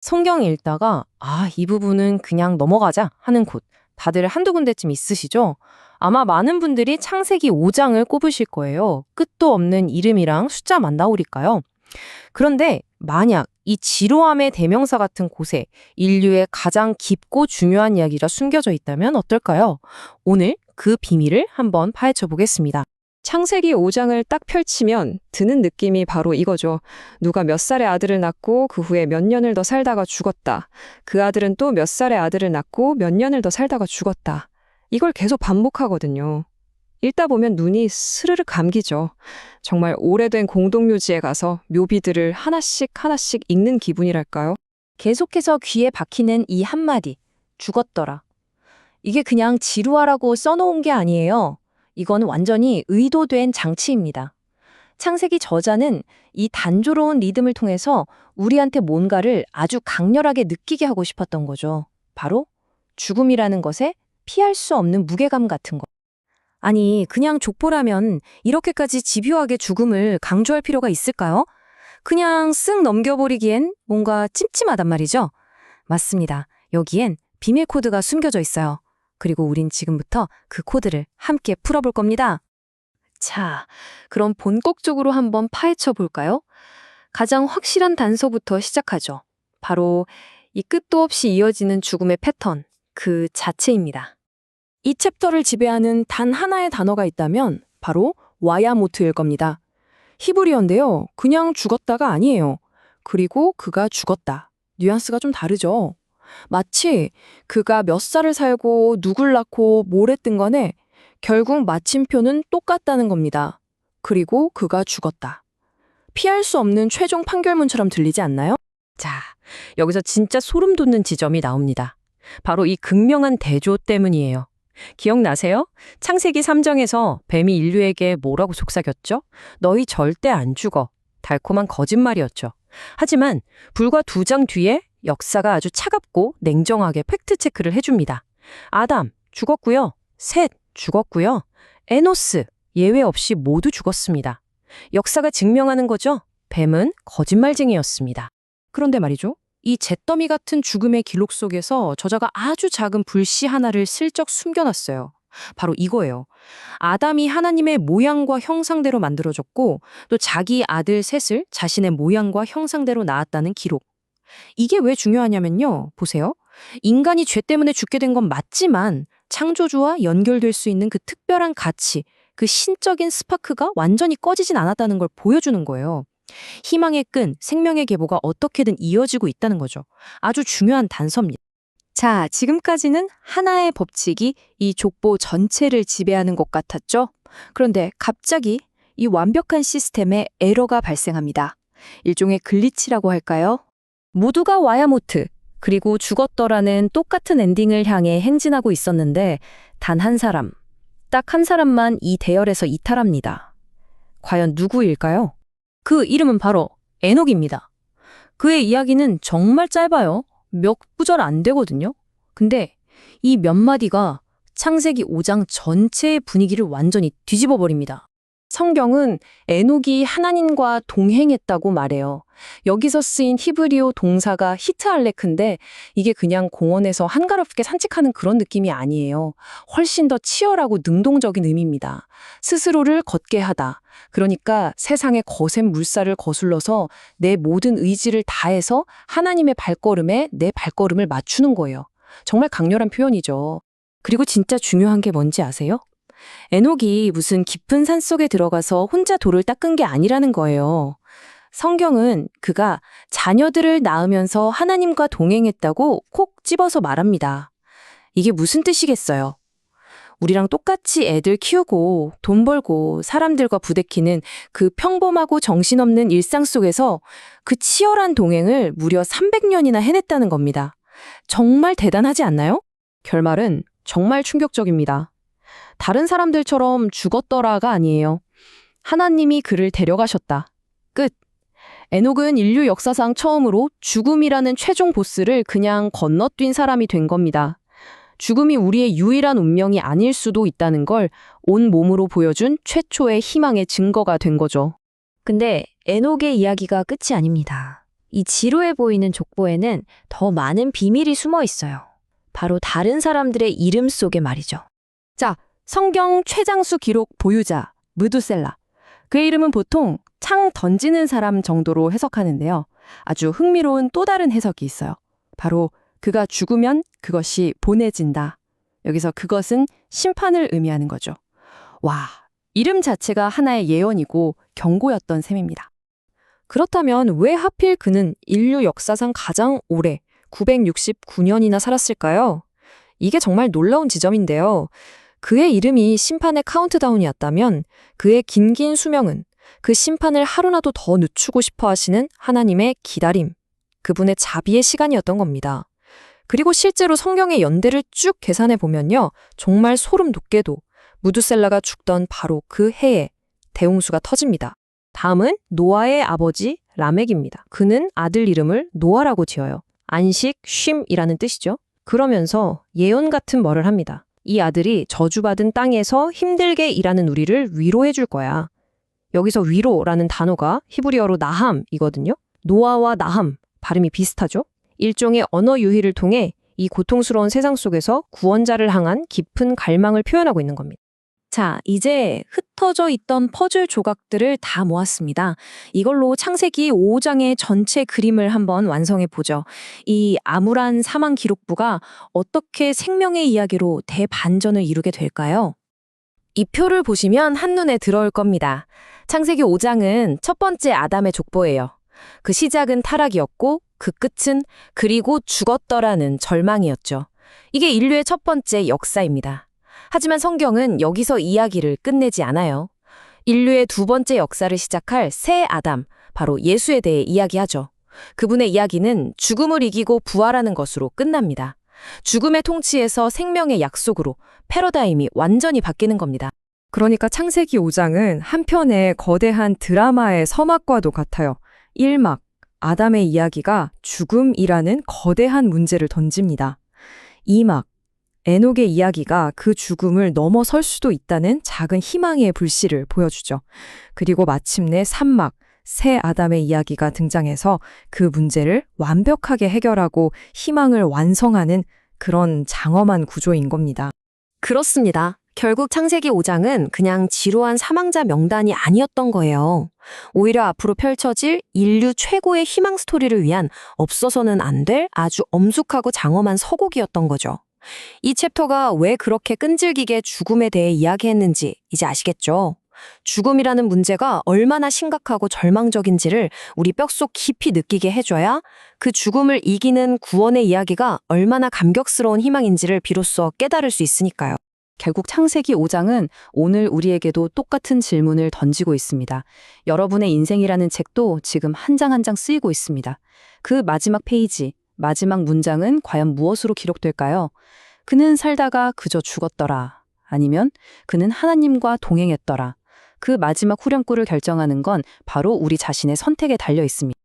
성경 읽다가 이 부분은 그냥 넘어가자 하는 곳 다들 한두 군데쯤 있으시죠? 아마 많은 분들이 창세기 5장을 꼽으실 거예요. 끝도 없는 이름이랑 숫자만 나오니까요. 그런데 만약 이 지루함의 대명사 같은 곳에 인류의 가장 깊고 중요한 이야기가 숨겨져 있다면 어떨까요? 오늘 그 비밀을 한번 파헤쳐 보겠습니다. 창세기 5장을 딱 펼치면 드는 느낌이 바로 이거죠. 누가 몇 살의 아들을 낳고 그 후에 몇 년을 더 살다가 죽었다. 그 아들은 또 몇 살의 아들을 낳고 몇 년을 더 살다가 죽었다. 이걸 계속 반복하거든요. 읽다 보면 눈이 스르르 감기죠. 정말 오래된 공동묘지에 가서 묘비들을 하나씩 하나씩 읽는 기분이랄까요? 계속해서 귀에 박히는 이 한마디, 죽었더라. 이게 그냥 지루하라고 써놓은 게 아니에요. 이건 완전히 의도된 장치입니다. 창세기 저자는 이 단조로운 리듬을 통해서 우리한테 뭔가를 아주 강렬하게 느끼게 하고 싶었던 거죠. 바로 죽음이라는 것에 피할 수 없는 무게감 같은 거. 아니, 그냥 족보라면 이렇게까지 집요하게 죽음을 강조할 필요가 있을까요? 그냥 쓱 넘겨버리기엔 뭔가 찜찜하단 말이죠. 맞습니다. 여기엔 비밀 코드가 숨겨져 있어요. 그리고 우린 지금부터 그 코드를 함께 풀어볼 겁니다. 자, 그럼 본격적으로 한번 파헤쳐 볼까요? 가장 확실한 단서부터 시작하죠. 바로 이 끝도 없이 이어지는 죽음의 패턴, 그 자체입니다. 이 챕터를 지배하는 단 하나의 단어가 있다면 바로 와야모트일 겁니다. 히브리어인데요. 그냥 죽었다가 아니에요. 그리고 그가 죽었다. 뉘앙스가 좀 다르죠. 마치 그가 몇 살을 살고 누굴 낳고 뭘 했든 간에 결국 마침표는 똑같다는 겁니다. 그리고 그가 죽었다. 피할 수 없는 최종 판결문처럼 들리지 않나요? 자, 여기서 진짜 소름 돋는 지점이 나옵니다. 바로 이 극명한 대조 때문이에요. 기억나세요? 창세기 3장에서 뱀이 인류에게 뭐라고 속삭였죠? 너희 절대 안 죽어. 달콤한 거짓말이었죠. 하지만 불과 2장 뒤에 역사가 아주 차갑고 냉정하게 팩트체크를 해줍니다. 아담 죽었고요. 셋 죽었고요. 에노스 예외 없이 모두 죽었습니다. 역사가 증명하는 거죠. 뱀은 거짓말쟁이였습니다. 그런데 말이죠. 이 잿더미 같은 죽음의 기록 속에서 저자가 아주 작은 불씨 하나를 슬쩍 숨겨놨어요. 바로 이거예요. 아담이 하나님의 모양과 형상대로 만들어졌고 또 자기 아들 셋을 자신의 모양과 형상대로 낳았다는 기록. 이게 왜 중요하냐면요. 보세요. 인간이 죄 때문에 죽게 된 건 맞지만 창조주와 연결될 수 있는 그 특별한 가치, 그 신적인 스파크가 완전히 꺼지진 않았다는 걸 보여주는 거예요. 희망의 끈, 생명의 계보가 어떻게든 이어지고 있다는 거죠. 아주 중요한 단서입니다. 자, 지금까지는 하나의 법칙이 이 족보 전체를 지배하는 것 같았죠? 그런데 갑자기 이 완벽한 시스템에 에러가 발생합니다. 일종의 글리치라고 할까요? 모두가 와야모트, 그리고 죽었더라는 똑같은 엔딩을 향해 행진하고 있었는데 단 한 사람, 딱 한 사람만 이 대열에서 이탈합니다. 과연 누구일까요? 그 이름은 바로 에녹입니다. 그의 이야기는 정말 짧아요. 몇 구절 안 되거든요. 근데 이 몇 마디가 창세기 5장 전체의 분위기를 완전히 뒤집어 버립니다. 성경은 에녹이 하나님과 동행했다고 말해요. 여기서 쓰인 히브리어 동사가 히트알레크인데 이게 그냥 공원에서 한가롭게 산책하는 그런 느낌이 아니에요. 훨씬 더 치열하고 능동적인 의미입니다. 스스로를 걷게 하다. 그러니까 세상의 거센 물살을 거슬러서 내 모든 의지를 다해서 하나님의 발걸음에 내 발걸음을 맞추는 거예요. 정말 강렬한 표현이죠. 그리고 진짜 중요한 게 뭔지 아세요? 에녹이 무슨 깊은 산속에 들어가서 혼자 돌을 닦은 게 아니라는 거예요. 성경은 그가 자녀들을 낳으면서 하나님과 동행했다고 콕 집어서 말합니다. 이게 무슨 뜻이겠어요? 우리랑 똑같이 애들 키우고 돈 벌고 사람들과 부대끼는 그 평범하고 정신없는 일상 속에서 그 치열한 동행을 무려 300년이나 해냈다는 겁니다. 정말 대단하지 않나요? 결말은 정말 충격적입니다. 다른 사람들처럼 죽었더라가 아니에요. 하나님이 그를 데려가셨다. 끝. 에녹은 인류 역사상 처음으로 죽음이라는 최종 보스를 그냥 건너뛴 사람이 된 겁니다. 죽음이 우리의 유일한 운명이 아닐 수도 있다는 걸 온 몸으로 보여준 최초의 희망의 증거가 된 거죠. 근데 에녹의 이야기가 끝이 아닙니다. 이 지루해 보이는 족보에는 더 많은 비밀이 숨어 있어요. 바로 다른 사람들의 이름 속에 말이죠. 자, 성경 최장수 기록 보유자 무두셀라. 그의 이름은 보통 창 던지는 사람 정도로 해석하는데요. 아주 흥미로운 또 다른 해석이 있어요. 바로 그가 죽으면 그것이 보내진다. 여기서 그것은 심판을 의미하는 거죠. 와, 이름 자체가 하나의 예언이고 경고였던 셈입니다. 그렇다면 왜 하필 그는 인류 역사상 가장 오래 969년이나 살았을까요? 이게 정말 놀라운 지점인데요. 그의 이름이 심판의 카운트다운이었다면 그의 긴긴 수명은 그 심판을 하루라도 더 늦추고 싶어 하시는 하나님의 기다림, 그분의 자비의 시간이었던 겁니다. 그리고 실제로 성경의 연대를 쭉 계산해 보면요. 정말 소름 돋게도 무두셀라가 죽던 바로 그 해에 대홍수가 터집니다. 다음은 노아의 아버지 라멕입니다. 그는 아들 이름을 노아라고 지어요. 안식, 쉼이라는 뜻이죠. 그러면서 예언 같은 말을 합니다. 이 아들이 저주받은 땅에서 힘들게 일하는 우리를 위로해 줄 거야. 여기서 위로라는 단어가 히브리어로 나함이거든요. 노아와 나함, 발음이 비슷하죠? 일종의 언어 유희를 통해 이 고통스러운 세상 속에서 구원자를 향한 깊은 갈망을 표현하고 있는 겁니다. 자, 이제 흩어져 있던 퍼즐 조각들을 다 모았습니다. 이걸로 창세기 5장의 전체 그림을 한번 완성해 보죠. 이 암울한 사망 기록부가 어떻게 생명의 이야기로 대반전을 이루게 될까요? 이 표를 보시면 한눈에 들어올 겁니다. 창세기 5장은 첫 번째 아담의 족보예요. 그 시작은 타락이었고 그 끝은 그리고 죽었더라는 절망이었죠. 이게 인류의 첫 번째 역사입니다. 하지만 성경은 여기서 이야기를 끝내지 않아요. 인류의 두 번째 역사를 시작할 새 아담, 바로 예수에 대해 이야기하죠. 그분의 이야기는 죽음을 이기고 부활하는 것으로 끝납니다. 죽음의 통치에서 생명의 약속으로 패러다임이 완전히 바뀌는 겁니다. 그러니까 창세기 5장은 한편의 거대한 드라마의 서막과도 같아요. 1막, 아담의 이야기가 죽음이라는 거대한 문제를 던집니다. 2막, 에녹의 이야기가 그 죽음을 넘어설 수도 있다는 작은 희망의 불씨를 보여주죠. 그리고 마침내 3막, 새 아담의 이야기가 등장해서 그 문제를 완벽하게 해결하고 희망을 완성하는 그런 장엄한 구조인 겁니다. 그렇습니다. 결국 창세기 5장은 그냥 지루한 사망자 명단이 아니었던 거예요. 오히려 앞으로 펼쳐질 인류 최고의 희망 스토리를 위한 없어서는 안 될 아주 엄숙하고 장엄한 서곡이었던 거죠. 이 챕터가 왜 그렇게 끈질기게 죽음에 대해 이야기했는지 이제 아시겠죠? 죽음이라는 문제가 얼마나 심각하고 절망적인지를 우리 뼛속 깊이 느끼게 해줘야 그 죽음을 이기는 구원의 이야기가 얼마나 감격스러운 희망인지를 비로소 깨달을 수 있으니까요. 결국 창세기 5장은 오늘 우리에게도 똑같은 질문을 던지고 있습니다. 여러분의 인생이라는 책도 지금 한 장 한 장 쓰이고 있습니다. 그 마지막 페이지, 마지막 문장은 과연 무엇으로 기록될까요? 그는 살다가 그저 죽었더라. 아니면 그는 하나님과 동행했더라. 그 마지막 후렴구를 결정하는 건 바로 우리 자신의 선택에 달려 있습니다.